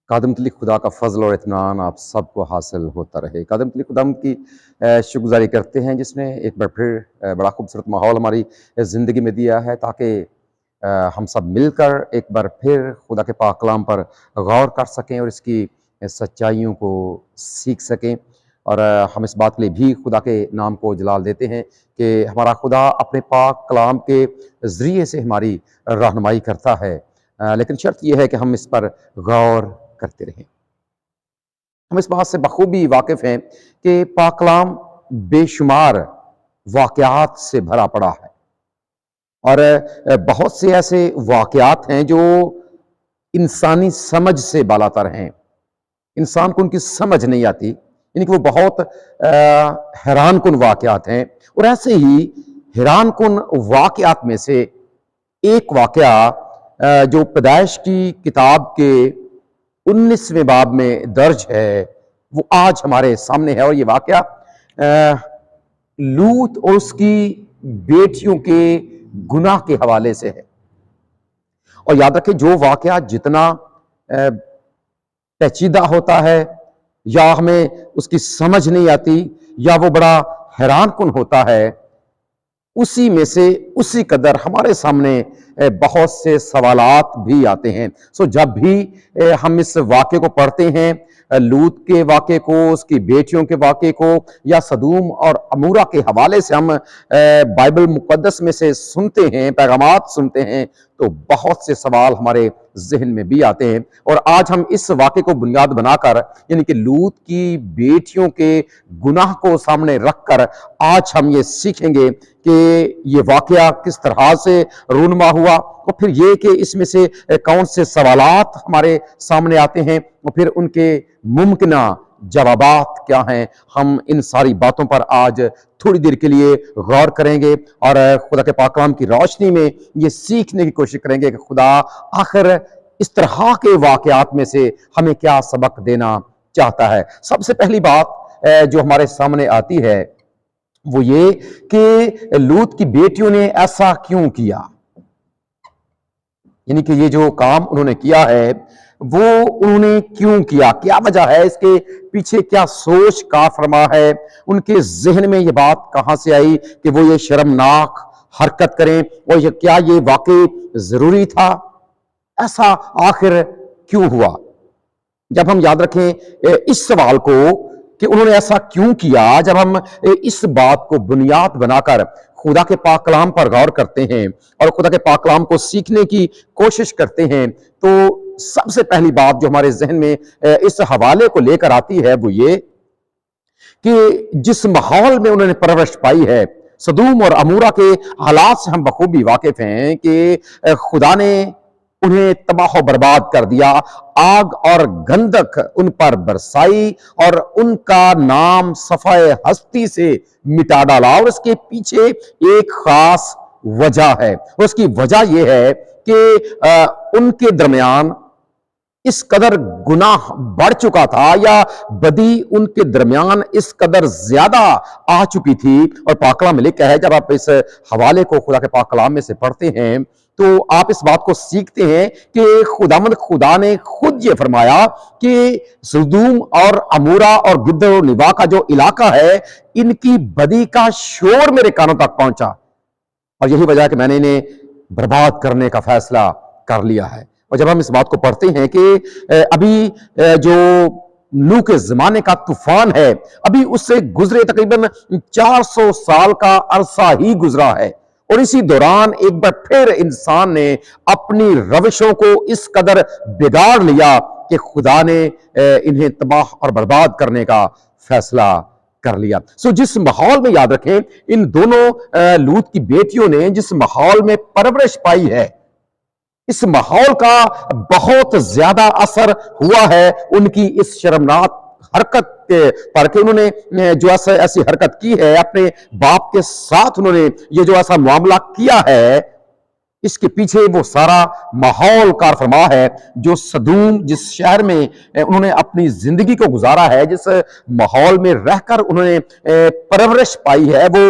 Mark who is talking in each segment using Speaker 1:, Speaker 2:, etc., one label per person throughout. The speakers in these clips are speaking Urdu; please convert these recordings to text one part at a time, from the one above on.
Speaker 1: قادم تلی خدا کا فضل اور اطمینان آپ سب کو حاصل ہوتا رہے۔ قادم تلی خدا کی شکر گزاری کرتے ہیں جس نے ایک بار پھر بڑا خوبصورت ماحول ہماری زندگی میں دیا ہے تاکہ ہم سب مل کر ایک بار پھر خدا کے پاک کلام پر غور کر سکیں اور اس کی سچائیوں کو سیکھ سکیں۔ اور ہم اس بات کے لیے بھی خدا کے نام کو جلال دیتے ہیں کہ ہمارا خدا اپنے پاک کلام کے ذریعے سے ہماری رہنمائی کرتا ہے، لیکن شرط یہ ہے کہ ہم اس پر غور کرتے رہیں۔ ہم اس بات سے بخوبی واقف ہیں کہ پاک کلام بے شمار واقعات سے بھرا پڑا ہے، اور بہت سے ایسے واقعات ہیں جو انسانی سمجھ سے بالاتر ہیں، انسان کو ان کی سمجھ نہیں آتی، یعنی کہ وہ بہت حیران کن واقعات ہیں۔ اور ایسے ہی حیران کن واقعات میں سے ایک واقعہ جو پیدائش کی کتاب کے 19ویں باب میں درج ہے وہ آج ہمارے سامنے ہے، اور یہ واقعہ لوط اور اس کی بیٹیوں کے گناہ کے حوالے سے ہے۔ اور یاد رکھیں، جو واقعہ جتنا پیچیدہ ہوتا ہے یا ہمیں اس کی سمجھ نہیں آتی یا وہ بڑا حیران کن ہوتا ہے، اسی میں سے اسی قدر ہمارے سامنے بہت سے سوالات بھی آتے ہیں۔ جب بھی ہم اس واقعے کو پڑھتے ہیں، لوط کے واقعے کو، اس کی بیٹیوں کے واقعے کو، یا سدوم اور عمورہ کے حوالے سے ہم بائبل مقدس میں سے سنتے ہیں، پیغامات سنتے ہیں، تو بہت سے سوال ہمارے ذہن میں بھی آتے ہیں۔ اور آج ہم اس واقعے کو بنیاد بنا کر، یعنی کہ لوط کی بیٹیوں کے گناہ کو سامنے رکھ کر، آج ہم یہ سیکھیں گے کہ یہ واقعہ کس طرح سے رونما ہوا، اور پھر یہ کہ اس میں سے کون سے سوالات ہمارے سامنے آتے ہیں، اور پھر ان کے ممکنہ جوابات کیا ہیں۔ ہم ان ساری باتوں پر آج تھوڑی دیر کے لیے غور کریں گے، اور خدا کے پاک کلام کی روشنی میں یہ سیکھنے کی کوشش کریں گے کہ خدا آخر اس طرح کے واقعات میں سے ہمیں کیا سبق دینا چاہتا ہے۔ سب سے پہلی بات جو ہمارے سامنے آتی ہے وہ یہ کہ لوط کی بیٹیوں نے ایسا کیوں کیا، یعنی کہ یہ جو کام انہوں نے کیا ہے وہ انہوں نے کیوں کیا، کیا وجہ ہے، اس کے پیچھے کیا سوچ کا فرما ہے، ان کے ذہن میں یہ بات کہاں سے آئی کہ وہ یہ شرمناک حرکت کریں، اور کیا یہ واقعی ضروری تھا، ایسا آخر کیوں ہوا۔ جب ہم یاد رکھیں اس سوال کو کہ انہوں نے ایسا کیوں کیا، جب ہم اس بات کو بنیاد بنا کر خدا کے پاک کلام پر غور کرتے ہیں اور خدا کے پاک کلام کو سیکھنے کی کوشش کرتے ہیں، تو سب سے پہلی بات جو ہمارے ذہن میں اس حوالے کو لے کر آتی ہے وہ یہ کہ جس ماحول میں انہوں نے پرورش پائی ہے، سدوم اور عمورہ کے حالات سے ہم بخوبی واقف ہیں کہ خدا نے انہیں تباہ و برباد کر دیا، آگ اور گندک ان پر برسائی اور ان کا نام صفحہ ہستی سے مٹا ڈالا۔ اور اس کے پیچھے ایک خاص وجہ ہے، اور اس کی وجہ یہ ہے کہ ان کے درمیان اس قدر گناہ بڑھ چکا تھا، یا بدی ان کے درمیان اس قدر زیادہ آ چکی تھی۔ اور پاک کلام میں لکھا ہے، جب آپ اس حوالے کو خدا کے پاک کلام میں سے پڑھتے ہیں تو آپ اس بات کو سیکھتے ہیں کہ خدا نے خود یہ فرمایا کہ سدوم اور عمورہ اور گدر و نواح کا جو علاقہ ہے، ان کی بدی کا شور میرے کانوں تک پہنچا، اور یہی وجہ ہے کہ میں نے انہیں برباد کرنے کا فیصلہ کر لیا ہے۔ اور جب ہم اس بات کو پڑھتے ہیں کہ ابھی جو نوح کے زمانے کا طوفان ہے، ابھی اس سے گزرے تقریباً 400 سال کا عرصہ ہی گزرا ہے، اور اسی دوران ایک بار پھر انسان نے اپنی روشوں کو اس قدر بگاڑ لیا کہ خدا نے انہیں تباہ اور برباد کرنے کا فیصلہ کر لیا۔ جس ماحول میں، یاد رکھیں، ان دونوں لوط کی بیٹیوں نے جس ماحول میں پرورش پائی ہے، اس ماحول کا بہت زیادہ اثر ہوا ہے ان کی اس شرمناک حرکت پر، کہ انہوں نے جو ایسی حرکت کی ہے اپنے باپ کے ساتھ، انہوں نے یہ جو ایسا معاملہ کیا ہے، اس کے پیچھے وہ سارا ماحول کار فرما ہے جو سدوم، جس شہر میں انہوں نے اپنی زندگی کو گزارا ہے، جس ماحول میں رہ کر انہوں نے پرورش پائی ہے، وہ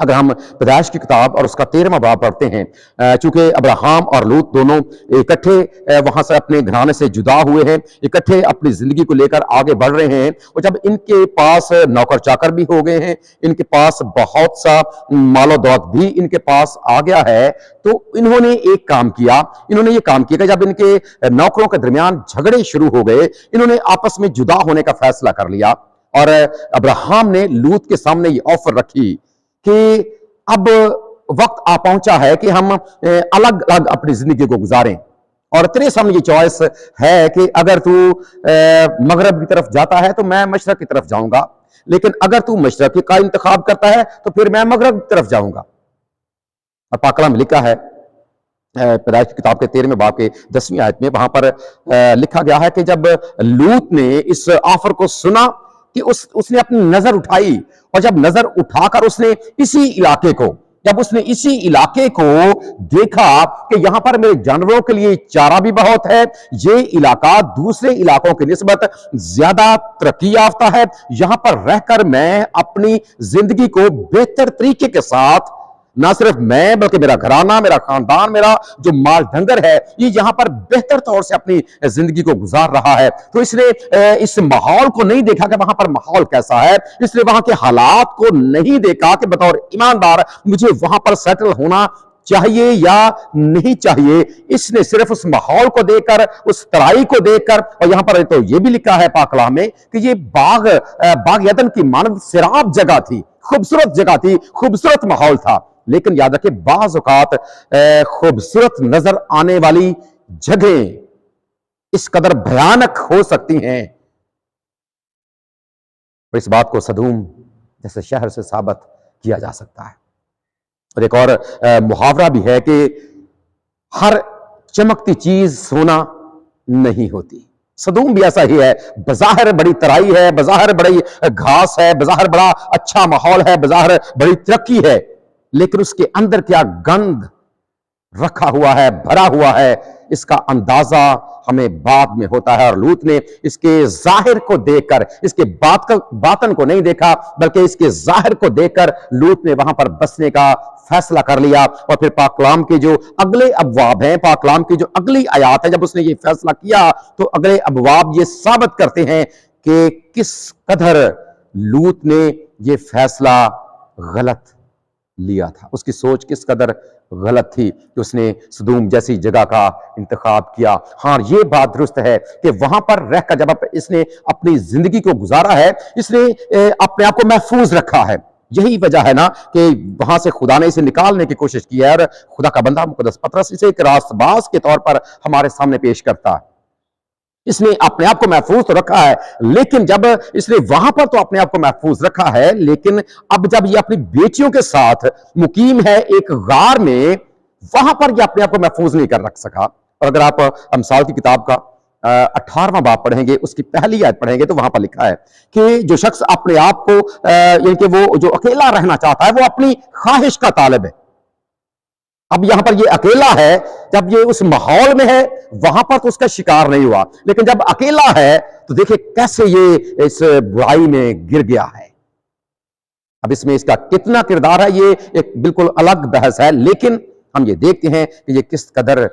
Speaker 1: اگر ہم پیدائش کی کتاب اور اس کا 13واں باب پڑھتے ہیں، چونکہ ابراہیم اور لوط دونوں اکٹھے وہاں سے اپنے گھرانے سے جدا ہوئے ہیں، اکٹھے اپنی زندگی کو لے کر آگے بڑھ رہے ہیں، اور جب ان کے پاس نوکر چاکر بھی ہو گئے ہیں، ان کے پاس بہت سا مال و دولت بھی ان کے پاس آ گیا ہے، تو انہوں نے ایک کام کیا، انہوں نے یہ کام کیا کہ جب ان کے نوکروں کے درمیان جھگڑے شروع ہو گئے، انہوں نے آپس میں جدا ہونے کا فیصلہ کر لیا، اور ابراہیم نے لوط کے سامنے یہ آفر رکھی کہ اب وقت آ پہنچا ہے کہ ہم الگ الگ اپنی زندگی کو گزاریں، اور تیرے سامنے یہ چوائس ہے کہ اگر تو مغرب کی طرف جاتا ہے تو میں مشرق کی طرف جاؤں گا، لیکن اگر تو مشرق کا انتخاب کرتا ہے تو پھر میں مغرب کی طرف جاؤں گا۔ اور پاک کلام میں لکھا ہے پیدائش کی کتاب کے 13ویں باب کے 10ویں آیت میں، وہاں پر لکھا گیا ہے کہ جب لوط نے اس آفر کو سنا کہ اس نے اپنی نظر اٹھائی، اور جب نظر اٹھا کر اس نے اسی علاقے کو دیکھا کہ یہاں پر میرے جانوروں کے لیے چارہ بھی بہت ہے، یہ علاقہ دوسرے علاقوں کی نسبت زیادہ ترقی یافتہ ہے، یہاں پر رہ کر میں اپنی زندگی کو بہتر طریقے کے ساتھ، نہ صرف میں بلکہ میرا گھرانہ، میرا خاندان، میرا جو مال ڈنگر ہے، یہ یہاں پر بہتر طور سے اپنی زندگی کو گزار رہا ہے۔ تو اس نے اس ماحول کو نہیں دیکھا کہ وہاں پر ماحول کیسا ہے، اس نے وہاں کے حالات کو نہیں دیکھا کہ بطور ایماندار مجھے وہاں پر سیٹل ہونا چاہیے یا نہیں چاہیے، اس نے صرف اس ماحول کو دیکھ کر، اس ترائی کو دیکھ کر، اور یہاں پر تو یہ بھی لکھا ہے پاک کلام میں کہ یہ باغ عدن کی مانند سیراب جگہ تھی، خوبصورت جگہ تھی، خوبصورت ماحول تھا، لیکن یاد رکھیں بعض اوقات خوبصورت نظر آنے والی جگہیں اس قدر بھیانک ہو سکتی ہیں، اور اس بات کو صدوم جیسے شہر سے ثابت کیا جا سکتا ہے۔ اور ایک اور محاورہ بھی ہے کہ ہر چمکتی چیز سونا نہیں ہوتی۔ صدوم بھی ایسا ہی ہے، بظاہر بڑی ترائی ہے، بظاہر بڑی گھاس ہے، بظاہر بڑا اچھا ماحول ہے، بظاہر بڑی ترقی ہے، لیکن اس کے اندر کیا گند رکھا ہوا ہے، بھرا ہوا ہے، اس کا اندازہ ہمیں بعد میں ہوتا ہے۔ اور لوط نے اس کے ظاہر کو دیکھ کر، اس کے باطن کو نہیں دیکھا، بلکہ اس کے ظاہر کو دیکھ کر لوط نے وہاں پر بسنے کا فیصلہ کر لیا۔ اور پھر پاک کلام کے جو اگلے ابواب ہیں، پاک کلام کی جو اگلی آیات ہے، جب اس نے یہ فیصلہ کیا تو اگلے ابواب یہ ثابت کرتے ہیں کہ کس قدر لوط نے یہ فیصلہ غلط لیا تھا، اس کی سوچ کس قدر غلط تھی کہ اس نے صدوم جیسی جگہ کا انتخاب کیا۔ ہاں یہ بات درست ہے کہ وہاں پر رہ کر جب اس نے اپنی زندگی کو گزارا ہے، اس نے اپنے آپ کو محفوظ رکھا ہے۔ یہی وجہ ہے نا کہ وہاں سے خدا نے اسے نکالنے کی کوشش کی ہے، اور خدا کا بندہ مقدس پطرس اسے ایک راست باز کے طور پر ہمارے سامنے پیش کرتا ہے۔ اس نے اپنے آپ کو محفوظ تو رکھا ہے، لیکن جب اس نے وہاں پر تو اپنے آپ کو محفوظ رکھا ہے، لیکن اب جب یہ اپنی بیٹیوں کے ساتھ مقیم ہے ایک غار میں، وہاں پر یہ اپنے آپ کو محفوظ نہیں کر رکھ سکا۔ اور اگر آپ امثال کی کتاب کا 18واں باب پڑھیں گے، اس کی پہلی آیت پڑھیں گے، تو وہاں پر لکھا ہے کہ جو شخص اپنے آپ کو یعنی کہ وہ جو اکیلا رہنا چاہتا ہے، وہ اپنی خواہش کا طالب ہے۔ اب یہاں پر یہ اکیلا ہے، جب یہ اس ماحول میں ہے وہاں پر تو اس کا شکار نہیں ہوا، لیکن جب اکیلا ہے تو دیکھیں کیسے یہ اس برائی میں گر گیا ہے۔ اب اس میں اس کا کتنا کردار ہے یہ ایک بالکل الگ بحث ہے، لیکن ہم یہ دیکھتے ہیں کہ یہ کس قدر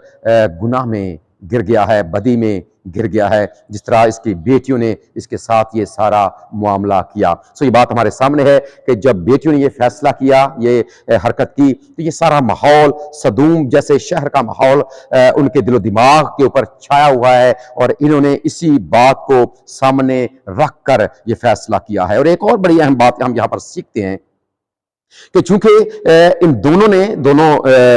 Speaker 1: گناہ میں گر گیا ہے، بدی میں گر گیا ہے، جس طرح اس کی بیٹیوں نے اس کے ساتھ یہ سارا معاملہ کیا۔ سو یہ بات ہمارے سامنے ہے کہ جب بیٹیوں نے یہ فیصلہ کیا، یہ حرکت کی، تو یہ سارا ماحول صدوم جیسے شہر کا ماحول ان کے دل و دماغ کے اوپر چھایا ہوا ہے، اور انہوں نے اسی بات کو سامنے رکھ کر یہ فیصلہ کیا ہے۔ اور ایک اور بڑی اہم بات ہم یہاں پر سیکھتے ہیں کہ چونکہ ان دونوں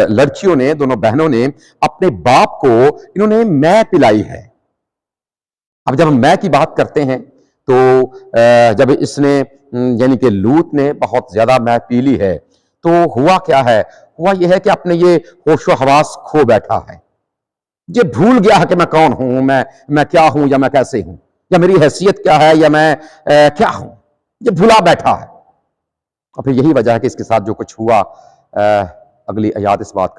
Speaker 1: لڑکیوں نے، دونوں بہنوں نے اپنے باپ کو انہوں نے میں پلائی ہے۔ اب جب ہم میں کی بات کرتے ہیں تو جب اس نے یعنی کہ لوط نے بہت زیادہ میں پی لی ہے، تو ہوا کیا ہے؟ ہوا یہ ہے کہ اپنے یہ ہوش و حواس کھو بیٹھا ہے، یہ بھول گیا ہے کہ میں کون ہوں، میں کیا ہوں، یا میں کیسے ہوں، یا میری حیثیت کیا ہے، یا میں کیا ہوں، یہ بھولا بیٹھا ہے۔ اور پھر یہی وجہ ہے کہ اس کے ساتھ جو کچھ ہوا، اگلی آیات اس بات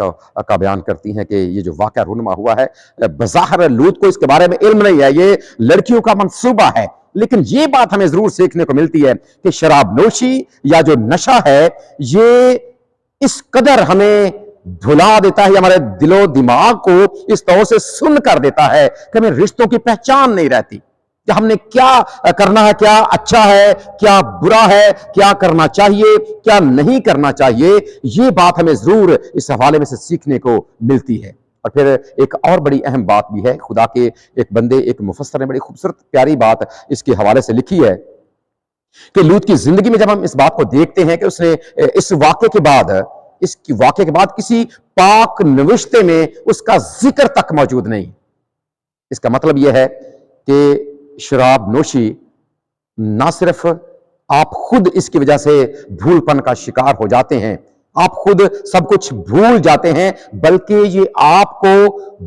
Speaker 1: کا بیان کرتی ہیں کہ یہ جو واقعہ رونما ہوا ہے، بظاہر لوط کو اس کے بارے میں علم نہیں ہے، یہ لڑکیوں کا منصوبہ ہے، لیکن یہ بات ہمیں ضرور سیکھنے کو ملتی ہے کہ شراب نوشی یا جو نشہ ہے یہ اس قدر ہمیں بھلا دیتا ہے، ہمارے دل و دماغ کو اس طور سے سن کر دیتا ہے کہ ہمیں رشتوں کی پہچان نہیں رہتی کہ ہم نے کیا کرنا ہے، کیا اچھا ہے، کیا برا ہے، کیا کرنا چاہیے، کیا نہیں کرنا چاہیے۔ یہ بات ہمیں ضرور اس حوالے میں سے سیکھنے کو ملتی ہے۔ اور پھر ایک اور بڑی اہم بات بھی ہے، خدا کے ایک بندے، ایک مفسر نے بڑی خوبصورت پیاری بات اس کے حوالے سے لکھی ہے کہ لوط کی زندگی میں جب ہم اس بات کو دیکھتے ہیں کہ اس نے اس واقعے کے بعد کسی پاک نوشتے میں اس کا ذکر تک موجود نہیں۔ اس کا مطلب یہ ہے کہ شراب نوشی نہ صرف آپ خود اس کی وجہ سے بھول پن کا شکار ہو جاتے ہیں، آپ خود سب کچھ بھول جاتے ہیں، بلکہ یہ آپ کو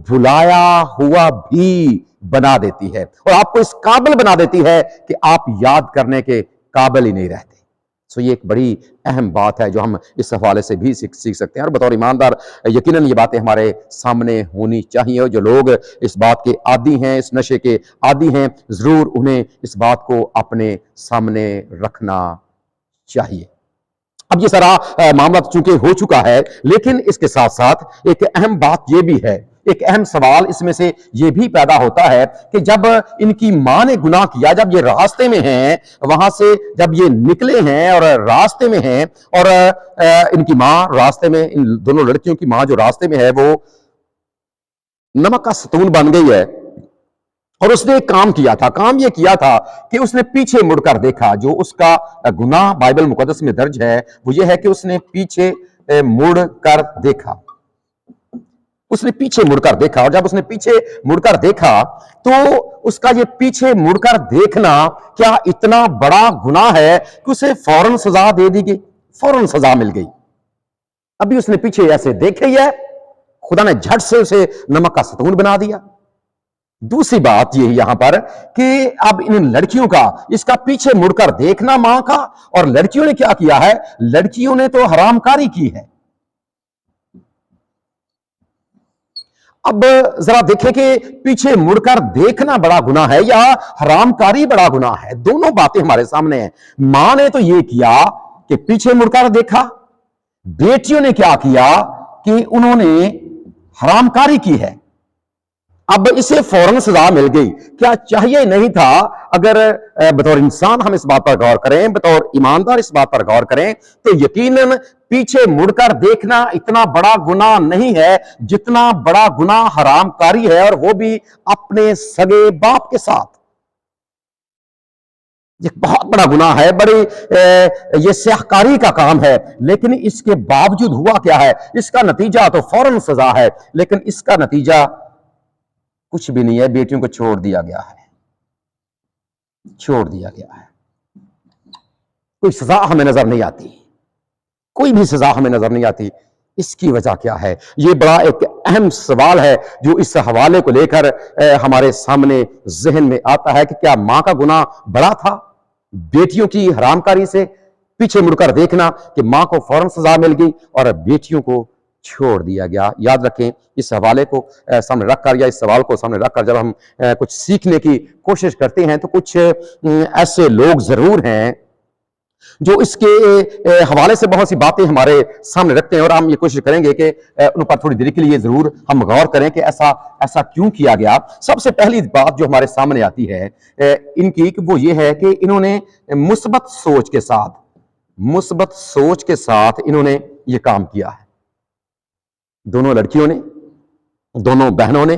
Speaker 1: بھلایا ہوا بھی بنا دیتی ہے اور آپ کو اس قابل بنا دیتی ہے کہ آپ یاد کرنے کے قابل ہی نہیں رہتے۔ سو یہ ایک بڑی اہم بات ہے جو ہم اس حوالے سے بھی سیکھ سکتے ہیں، اور بطور ایماندار یقیناً یہ باتیں ہمارے سامنے ہونی چاہیے، اور جو لوگ اس بات کے عادی ہیں، اس نشے کے عادی ہیں، ضرور انہیں اس بات کو اپنے سامنے رکھنا چاہیے۔ اب یہ سارا معاملہ چونکہ ہو چکا ہے، لیکن اس کے ساتھ ساتھ ایک اہم بات یہ بھی ہے، ایک اہم سوال اس میں سے یہ بھی پیدا ہوتا ہے کہ جب ان کی ماں نے گناہ کیا، جب یہ راستے میں ہیں، وہاں سے جب یہ نکلے ہیں اور راستے میں ہیں، اور ان کی ماں راستے میں، ان دونوں لڑکیوں کی ماں جو راستے میں ہے وہ نمک کا ستون بن گئی ہے، اور اس نے ایک کام کیا تھا۔ کام یہ کیا تھا کہ اس نے پیچھے مڑ کر دیکھا۔ جو اس کا گناہ بائبل مقدس میں درج ہے وہ یہ ہے کہ اس نے پیچھے مڑ کر دیکھا۔ اس نے پیچھے مڑ کر دیکھا، اور جب اس نے پیچھے مڑ کر دیکھا تو اس کا یہ پیچھے مڑ کر دیکھنا کیا اتنا بڑا گناہ ہے کہ اسے فوراً سزا دے دی گئی، فوراً سزا مل گئی۔ ابھی اس نے پیچھے ایسے دیکھے ہی ہے، خدا نے جھٹ سے اسے نمک کا ستون بنا دیا۔ دوسری بات یہ یہاں پر کہ اب ان لڑکیوں کا اس کا پیچھے مڑ کر دیکھنا ماں کا، اور لڑکیوں نے کیا کیا ہے؟ لڑکیوں نے تو حرام کاری کی ہے۔ اب ذرا دیکھیں کہ پیچھے مڑ کر دیکھنا بڑا گناہ ہے یا حرام کاری بڑا گناہ ہے؟ دونوں باتیں ہمارے سامنے ہیں۔ ماں نے تو یہ کیا کہ پیچھے مڑ کر دیکھا، بیٹیوں نے کیا کیا کہ انہوں نے حرام کاری کی ہے۔ اب اسے فوراً سزا مل گئی۔ کیا چاہیے نہیں تھا اگر بطور انسان ہم اس بات پر غور کریں، بطور ایماندار اس بات پر غور کریں، تو یقیناً پیچھے مڑ کر دیکھنا اتنا بڑا گناہ نہیں ہے جتنا بڑا گناہ حرام کاری ہے، اور وہ بھی اپنے سگے باپ کے ساتھ۔ یہ بہت بڑا گناہ ہے، بڑی یہ سیاہکاری کا کام ہے، لیکن اس کے باوجود ہوا کیا ہے؟ اس کا نتیجہ تو فوراً سزا ہے، لیکن اس کا نتیجہ کچھ بھی نہیں ہے۔ بیٹیوں کو چھوڑ دیا گیا ہے، چھوڑ دیا گیا ہے۔ کوئی سزا ہمیں نظر نہیں آتی، کوئی بھی سزا ہمیں نظر نہیں آتی۔ اس کی وجہ کیا ہے؟ یہ بڑا ایک اہم سوال ہے جو اس حوالے کو لے کر ہمارے سامنے ذہن میں آتا ہے کہ کیا ماں کا گناہ بڑا تھا؟ بیٹیوں کی حرام کاری سے پیچھے مڑ کر دیکھنا کہ ماں کو فوراً سزا مل گئی اور بیٹیوں کو چھوڑ دیا گیا۔ یاد رکھیں، اس حوالے کو سامنے رکھ کر یا اس سوال کو سامنے رکھ کر جب ہم کچھ سیکھنے کی کوشش کرتے ہیں تو کچھ ایسے لوگ ضرور ہیں جو اس کے حوالے سے بہت سی باتیں ہمارے سامنے رکھتے ہیں، اور ہم یہ کوشش کریں گے کہ ان پر تھوڑی دیر کے لیے ضرور ہم غور کریں کہ ایسا کیوں کیا گیا۔ سب سے پہلی بات جو ہمارے سامنے آتی ہے ان کی، کہ وہ یہ ہے کہ انہوں نے مثبت سوچ کے ساتھ انہوں نے یہ کام کیا ہے۔ دونوں لڑکیوں نے، دونوں بہنوں نے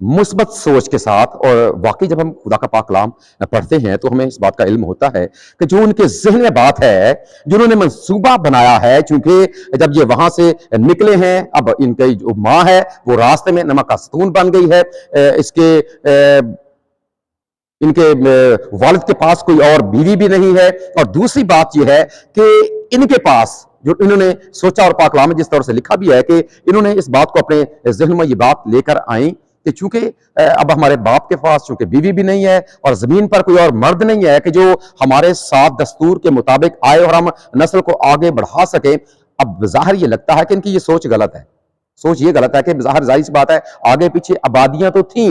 Speaker 1: مثبت سوچ کے ساتھ، اور واقعی جب ہم خدا کا پاک کلام پڑھتے ہیں تو ہمیں اس بات کا علم ہوتا ہے کہ جو ان کے ذہن میں بات ہے، جو انہوں نے منصوبہ بنایا ہے، چونکہ جب یہ وہاں سے نکلے ہیں، اب ان کی جو ماں ہے وہ راستے میں نمک کا ستون بن گئی ہے، ان کے والد کے پاس کوئی اور بیوی بھی نہیں ہے، اور دوسری بات یہ ہے کہ ان کے پاس جو انہوں نے سوچا، اور پاک کلام میں جس طور سے لکھا بھی ہے کہ انہوں نے اس بات کو اپنے ذہن میں یہ بات لے کر آئیں کہ چونکہ اب ہمارے باپ کے پاس چونکہ بیوی بھی نہیں ہے اور زمین پر کوئی اور مرد نہیں ہے کہ جو ہمارے ساتھ دستور کے مطابق آئے اور ہم نسل کو آگے بڑھا سکیں۔ اب ظاہر یہ لگتا ہے کہ ان کی یہ سوچ غلط ہے، سوچ یہ غلط ہے کہ ظاہر سی بات ہے آگے پیچھے آبادیاں تو تھیں،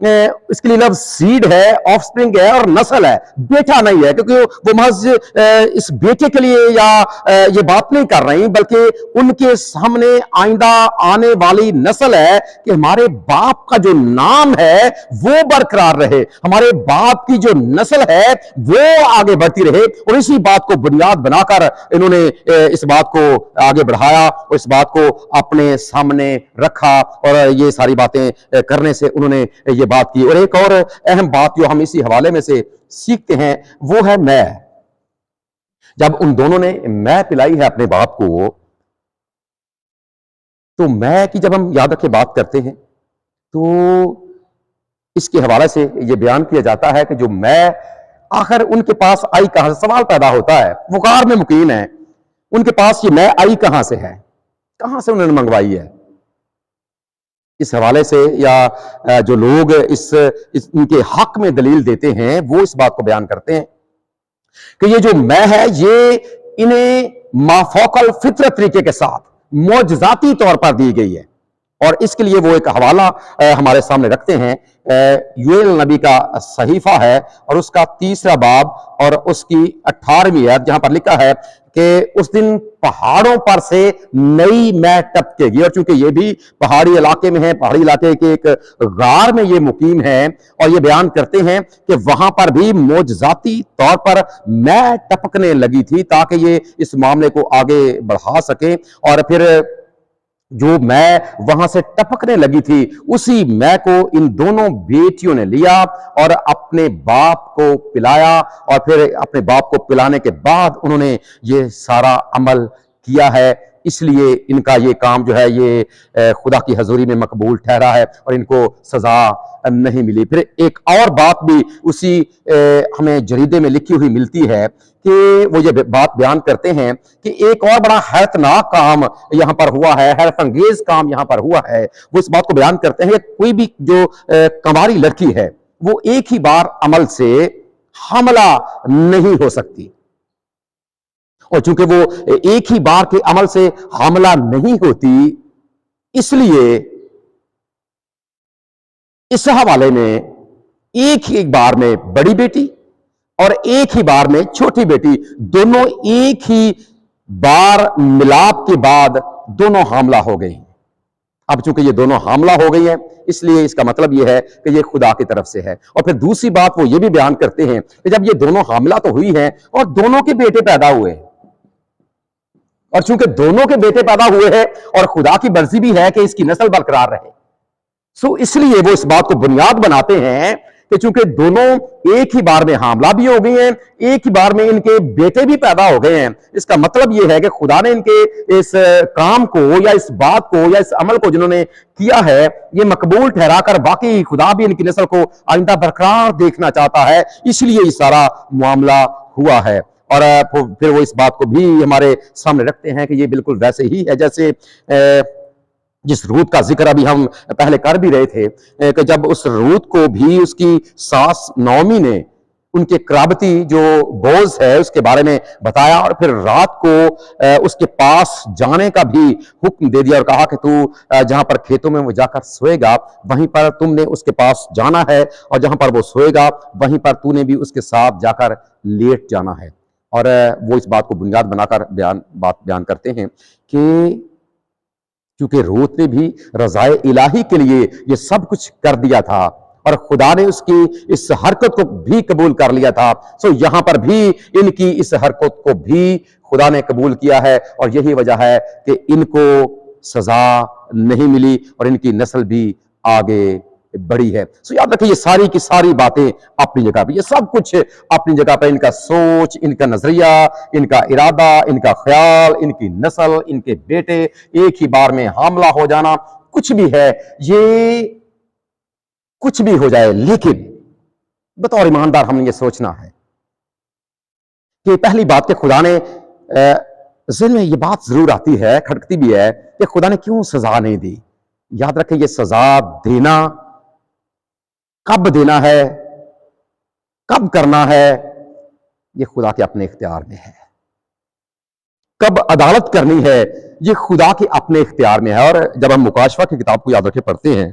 Speaker 1: اس کے لیے لفظ سیڈ ہے، آف سپرنگ ہے اور نسل ہے، بیٹا نہیں ہے، کیونکہ وہ محض اس بیٹے کے لیے یا یہ بات نہیں کر رہی، بلکہ ان کے سامنے آئندہ آنے والی نسل ہے کہ ہمارے باپ کا جو نام ہے وہ برقرار رہے، ہمارے باپ کی جو نسل ہے وہ آگے بڑھتی رہے، اور اسی بات کو بنیاد بنا کر انہوں نے اس بات کو آگے بڑھایا اور اس بات کو اپنے سامنے رکھا، اور یہ ساری باتیں کرنے سے انہوں نے یہ بات کی۔ اور ایک اور اہم بات جو ہم اسی حوالے میں سے سیکھتے ہیں وہ ہے میں۔ جب ان دونوں نے میں پلائی ہے اپنے باپ کو، تو میں کی جب ہم یاد رکھے بات کرتے ہیں تو اس کے حوالے سے یہ بیان کیا جاتا ہے کہ جو میں آخر ان کے پاس آئی کہاں سے؟ سوال پیدا ہوتا ہے، وہ غار میں مقیم ہے، ان کے پاس یہ میں آئی کہاں سے ہے، کہاں سے انہوں نے منگوائی ہے؟ اس حوالے سے یا جو لوگ ان کے حق میں دلیل دیتے ہیں وہ اس بات کو بیان کرتے ہیں کہ یہ جو میں ہے یہ انہیں مافوق الفطرت طریقے کے ساتھ معجزاتی طور پر دی گئی ہے، اور اس کے لیے وہ ایک حوالہ ہمارے سامنے رکھتے ہیں، یوئیل نبی کا صحیفہ ہے اور اس کا 3 باب اور اس کی 18ویں آیت، جہاں پر لکھا ہے کہ اس دن پہاڑوں پر سے نئی میں ٹپکے گی، اور چونکہ یہ بھی پہاڑی علاقے میں ہے، پہاڑی علاقے کے ایک غار میں یہ مقیم ہے، اور یہ بیان کرتے ہیں کہ وہاں پر بھی معجزاتی طور پر میں ٹپکنے لگی تھی تاکہ یہ اس معاملے کو آگے بڑھا سکیں، اور پھر جو میں وہاں سے ٹپکنے لگی تھی اسی میں کو ان دونوں بیٹیوں نے لیا اور اپنے باپ کو پلایا، اور پھر اپنے باپ کو پلانے کے بعد انہوں نے یہ سارا عمل کیا ہے، اس لیے ان کا یہ کام جو ہے یہ خدا کی حضوری میں مقبول ٹھہرا ہے اور ان کو سزا نہیں ملی۔ پھر ایک اور بات بھی اسی ہمیں جریدے میں لکھی ہوئی ملتی ہے کہ وہ یہ بات بیان کرتے ہیں کہ ایک اور بڑا حیرتناک کام یہاں پر ہوا ہے، حیرت انگیز کام یہاں پر ہوا ہے۔ وہ اس بات کو بیان کرتے ہیں کہ کوئی بھی جو کنواری لڑکی ہے وہ ایک ہی بار عمل سے حاملہ نہیں ہو سکتی، اور چونکہ وہ ایک ہی بار کے عمل سے حاملہ نہیں ہوتی، اس لیے اس حوالے میں ایک ہی بار میں بڑی بیٹی اور ایک ہی بار میں چھوٹی بیٹی دونوں ایک ہی بار ملاپ کے بعد دونوں حاملہ ہو گئی ہیں۔ اب چونکہ یہ دونوں حاملہ ہو گئی ہیں اس لیے اس کا مطلب یہ ہے کہ یہ خدا کی طرف سے ہے۔ اور پھر دوسری بات وہ یہ بھی بیان کرتے ہیں کہ جب یہ دونوں حاملہ تو ہوئی ہیں اور دونوں کے بیٹے پیدا ہوئے ہیں، اور چونکہ دونوں کے بیٹے پیدا ہوئے ہیں اور خدا کی مرضی بھی ہے کہ اس کی نسل برقرار رہے، اس لیے وہ اس بات کو بنیاد بناتے ہیں کہ چونکہ دونوں ایک ہی بار میں حاملہ بھی ہو گئی ہیں، ایک ہی بار میں ان کے بیٹے بھی پیدا ہو گئے ہیں، اس کا مطلب یہ ہے کہ خدا نے ان کے اس کام کو یا اس بات کو یا اس عمل کو جنہوں نے کیا ہے یہ مقبول ٹھہرا کر باقی خدا بھی ان کی نسل کو آئندہ برقرار دیکھنا چاہتا ہے، اس لیے یہ سارا معاملہ ہوا ہے۔ اور پھر وہ اس بات کو بھی ہمارے سامنے رکھتے ہیں کہ یہ بالکل ویسے ہی ہے جیسے جس روت کا ذکر ابھی ہم پہلے کر بھی رہے تھے کہ جب اس روت کو بھی اس کی ساس نعومی نے ان کے قرابتی جو بوز ہے اس کے بارے میں بتایا، اور پھر رات کو اس کے پاس جانے کا بھی حکم دے دیا اور کہا کہ تو جہاں پر کھیتوں میں وہ جا کر سوئے گا وہیں پر تم نے اس کے پاس جانا ہے، اور جہاں پر وہ سوئے گا وہیں پر تو نے بھی اس کے ساتھ جا کر لیٹ جانا ہے۔ اور وہ اس بات کو بنیاد بنا کر بات بیان کرتے ہیں کہ کیونکہ روت نے بھی رضائے الہی کے لیے یہ سب کچھ کر دیا تھا اور خدا نے اس کی اس حرکت کو بھی قبول کر لیا تھا، یہاں پر بھی ان کی اس حرکت کو بھی خدا نے قبول کیا ہے، اور یہی وجہ ہے کہ ان کو سزا نہیں ملی اور ان کی نسل بھی آگے بڑی ہے۔ یاد رکھیں یہ ساری کی ساری باتیں اپنی جگہ پہ، یہ سب کچھ اپنی جگہ پہ، ان کا سوچ، ان کا نظریہ، ان کا ارادہ، ان کا خیال، ان کی نسل، ان کے بیٹے، ایک ہی بار میں حاملہ ہو جانا، کچھ بھی ہے، یہ کچھ بھی ہو جائے، لیکن بطور ایماندار ہم نے یہ سوچنا ہے کہ پہلی بات کہ خدا نے ذہن میں یہ بات ضرور آتی ہے، کھٹکتی بھی ہے کہ خدا نے کیوں سزا نہیں دی۔ یاد رکھیں یہ سزا دینا، کب دینا ہے، کب کرنا ہے، یہ خدا کے اپنے اختیار میں ہے۔ کب عدالت کرنی ہے یہ خدا کے اپنے اختیار میں ہے۔ اور جب ہم مکاشفہ کی کتاب کو یاد رکھے پڑھتے ہیں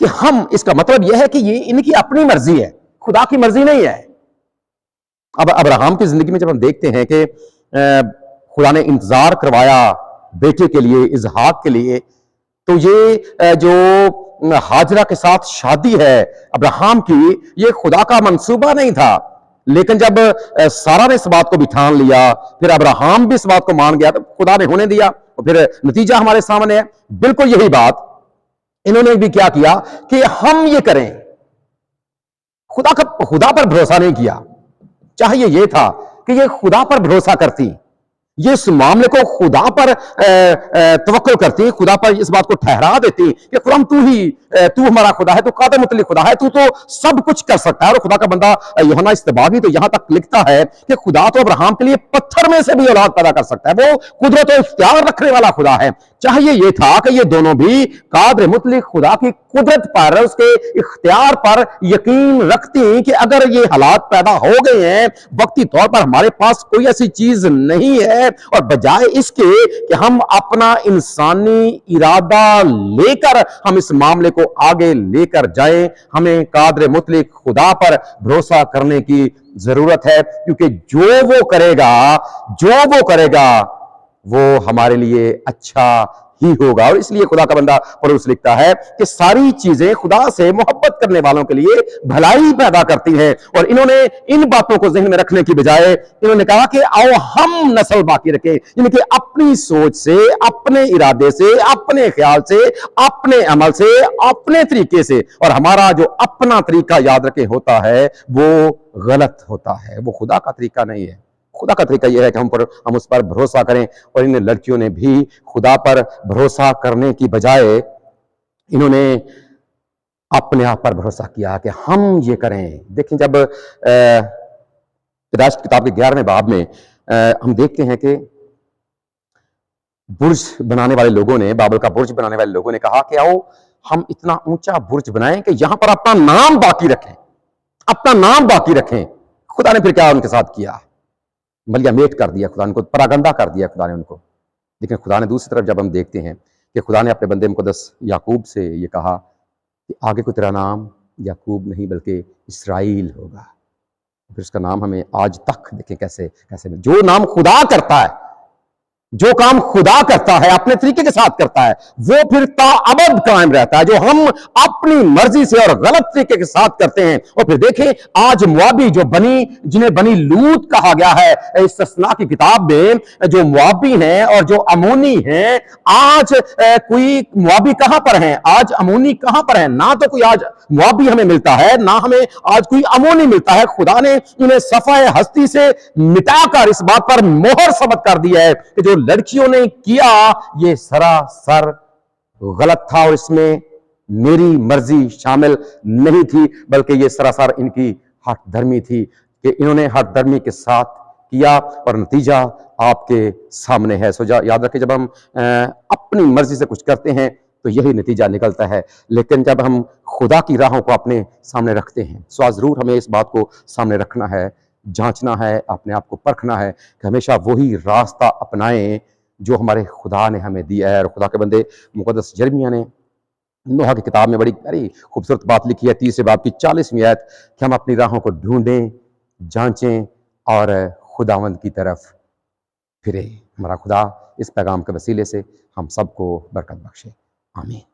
Speaker 1: کہ ہم اس کا مطلب یہ ہے کہ یہ ان کی اپنی مرضی ہے، خدا کی مرضی نہیں ہے۔ اب ابراہم کی زندگی میں جب ہم دیکھتے ہیں کہ خدا نے انتظار کروایا بیٹے کے لیے، اسحاق کے لیے، تو یہ جو ہاجرہ کے ساتھ شادی ہے ابراہم کی، یہ خدا کا منصوبہ نہیں تھا، لیکن جب سارا نے اس بات کو بھی ٹھان لیا، پھر ابراہم بھی اس بات کو مان گیا، تو خدا نے ہونے دیا، اور پھر نتیجہ ہمارے سامنے ہے۔ بالکل یہی بات انہوں نے بھی کیا کیا کہ ہم یہ کریں، خدا پر بھروسہ نہیں کیا۔ چاہیے یہ تھا کہ یہ خدا پر بھروسہ کرتی، یہ اس معاملے کو خدا پر توکل کرتی، خدا پر اس بات کو ٹھہرا دیتی کہ خدا تو ہمارا خدا ہے، تو قادر مطلق خدا ہے، تو سب کچھ کر سکتا ہے۔ اور خدا کا بندہ یوحنا استباغی تو یہاں تک لکھتا ہے کہ خدا تو ابراہم کے لیے پتھر میں سے بھی اولاد پیدا کر سکتا ہے، وہ قدرت و اختیار رکھنے والا خدا ہے۔ چاہیے یہ تھا کہ یہ دونوں بھی قادر مطلق خدا کی قدرت پر، اس کے اختیار پر یقین رکھتی کہ اگر یہ حالات پیدا ہو گئے ہیں وقتی طور پر، ہمارے پاس کوئی ایسی چیز نہیں ہے، اور بجائے اس کے کہ ہم اپنا انسانی ارادہ لے کر ہم اس معاملے کو آگے لے کر جائیں، ہمیں قادر مطلق خدا پر بھروسہ کرنے کی ضرورت ہے، کیونکہ جو وہ کرے گا وہ ہمارے لیے اچھا ہی ہوگا۔ اور اس لیے خدا کا بندہ پولس لکھتا ہے کہ ساری چیزیں خدا سے محبت کرنے والوں کے لیے بھلائی پیدا کرتی ہیں۔ اور انہوں نے ان باتوں کو ذہن میں رکھنے کی بجائے انہوں نے کہا کہ آؤ ہم نسل باقی رکھیں، یعنی کہ اپنی سوچ سے، اپنے ارادے سے، اپنے خیال سے، اپنے عمل سے، اپنے طریقے سے، اور ہمارا جو اپنا طریقہ یاد رکھیں ہوتا ہے وہ غلط ہوتا ہے، وہ خدا کا طریقہ نہیں ہے۔ خدا کا طریقہ یہ ہے کہ ہم اس پر بھروسہ کریں، اور ان لڑکیوں نے بھی خدا پر بھروسہ کرنے کی بجائے انہوں نے اپنے آپ پر بھروسہ کیا کہ ہم یہ کریں۔ دیکھیں جب پیدائش کتاب کے 11ویں باب میں ہم دیکھتے ہیں کہ برج بنانے والے لوگوں نے، بابل کا برج بنانے والے لوگوں نے کہا کہ آؤ ہم اتنا اونچا برج بنائیں کہ یہاں پر اپنا نام باقی رکھیں، اپنا نام باقی رکھیں۔ خدا نے پھر کیا ان کے ساتھ کیا؟ ملیا میٹ کر دیا، خدا نے ان کو پراگندہ کر دیا خدا نے ان کو۔ لیکن خدا نے دوسری طرف جب ہم دیکھتے ہیں کہ خدا نے اپنے بندے مقدس یعقوب سے یہ کہا کہ آگے کو تیرا نام یعقوب نہیں بلکہ اسرائیل ہوگا۔ پھر اس کا نام ہمیں آج تک دیکھیں کیسے جو نام خدا کرتا ہے، جو کام خدا کرتا ہے اپنے طریقے کے ساتھ کرتا ہے، وہ پھر تا ابد قائم رہتا ہے۔ جو ہم اپنی مرضی سے اور غلط طریقے کے ساتھ کرتے ہیں، اور پھر دیکھیں آج موابی جنہیں بنی لوط کہا گیا ہے استثناء کی کتاب میں، جو موابی ہیں اور جو امونی ہیں، آج کوئی موابی کہاں پر ہیں؟ آج امونی کہاں پر ہیں؟ نہ تو کوئی آج موابی ہمیں ملتا ہے، نہ ہمیں آج کوئی امونی ملتا ہے۔ خدا نے انہیں صفحہ ہستی سے مٹا کر اس بات پر مہر ثبت کر دی ہے کہ جو لڑکیوں نے کیا یہ سراسر غلط تھا، اور اس میں میری مرضی شامل نہیں تھی، بلکہ یہ سراسر ان کی ہٹ دھرمی تھی کہ انہوں نے ہٹ دھرمی کے ساتھ کیا، اور نتیجہ آپ کے سامنے ہے۔ سو یاد رکھیں جب ہم اپنی مرضی سے کچھ کرتے ہیں تو یہی نتیجہ نکلتا ہے، لیکن جب ہم خدا کی راہوں کو اپنے سامنے رکھتے ہیں، سو ضرور ہمیں اس بات کو سامنے رکھنا ہے، جانچنا ہے، اپنے آپ کو پرکھنا ہے کہ ہمیشہ وہی راستہ اپنائیں جو ہمارے خدا نے ہمیں دیا ہے۔ اور خدا کے بندے مقدس یرمیہ نے نوح کی کتاب میں بڑی خوبصورت بات لکھی ہے، 30 باب کی 40ویں آیت، کہ ہم اپنی راہوں کو ڈھونڈیں، جانچیں اور خداوند کی طرف پھریں۔ ہمارا خدا اس پیغام کے وسیلے سے ہم سب کو برکت بخشے، آمین۔